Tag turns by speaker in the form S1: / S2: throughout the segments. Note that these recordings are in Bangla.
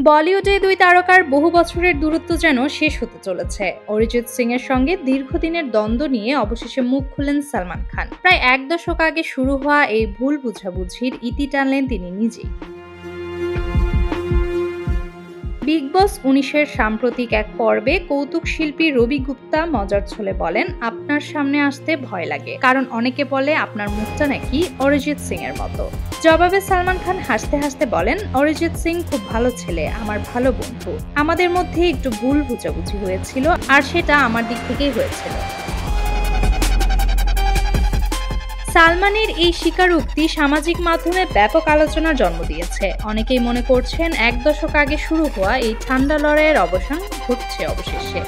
S1: বলিউডে দুই তারকার বহু বছরের দূরত্ব যেন শেষ হতে চলেছে। অরিজিৎ সিং এর সঙ্গে দীর্ঘদিনের দ্বন্দ্ব নিয়ে অবশেষে মুখ খুললেন সালমান খান। প্রায় এক দশক আগে শুরু হওয়া এই ভুল বুঝাবুঝির ইতি টানলেন তিনি নিজেই। বিগ বস ১৯-এর সাম্প্রতিক এক পর্বে কৌতুক শিল্পী রবি গুপ্তা মজার ছলে বলেন, আপনার সামনে আসতে ভয় লাগে, কারণ অনেকে বলে আপনার মুখটা নাকি অরিজিৎ সিং এর মতো। জবাবে সালমান খান হাসতে হাসতে বলেন, অরিজিৎ সিং খুব ভালো ছেলে, আমার ভালো বন্ধু। আমাদের মধ্যে একটু ভুল বুঝাবুঝি হয়েছিল, আর সেটা আমার দিক থেকেই হয়েছিল। সালমানের এই স্বীকারোক্তি সামাজিক মাধ্যমে ব্যাপক আলোচনার জন্ম দিয়েছে। অনেকেই মনে করছেন এক দশক আগে শুরু হওয়া এই ঠান্ডা লড়াইয়ের অবসান ঘটছে অবশেষে।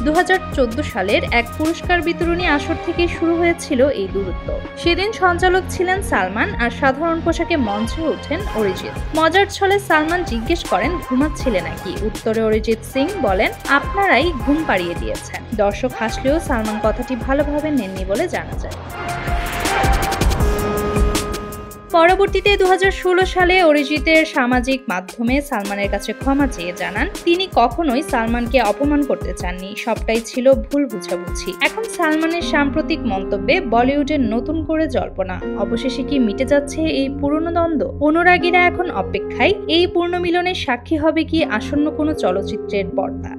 S1: ২০১৪ সালের এক পুরস্কার বিতরণী আসর থেকে শুরু হয়েছিল এই দূরত্ব। সেদিন সঞ্চালক ছিলেন সালমান, আর সাধারণ পোশাকে মঞ্চে ওঠেন অরিজিৎ। মজার ছলে সালমান জিজ্ঞেস করেন, ঘুমাচ্ছিলে নাকি? উত্তরে অরিজিৎ সিং বলেন, আপনারাই ঘুম পাড়িয়ে দিয়েছেন। দর্শক হাসলেও সালমান কথাটি ভালোভাবে নেননি বলে জানা যায়। পরবর্তীতে ২০১৬ সালে অরিজিতের সামাজিক মাধ্যমে সালমানের কাছে ক্ষমা চেয়ে জানান, তিনি কখনোই সালমানকে অপমান করতে চাননি, সবটাই ছিল ভুল বুঝাবুঝি। এখন সালমানের সাম্প্রতিক মন্তব্যে বলিউডের নতুন করে জল্পনা। অবশেষে কি মিটে যাচ্ছে এই পুরনো দ্বন্দ্ব? অনুরাগীরা এখন অপেক্ষায়, এই পুনর্মিলনের সাক্ষী হবে কি আসন্ন কোনো চলচ্চিত্রের পর্দা।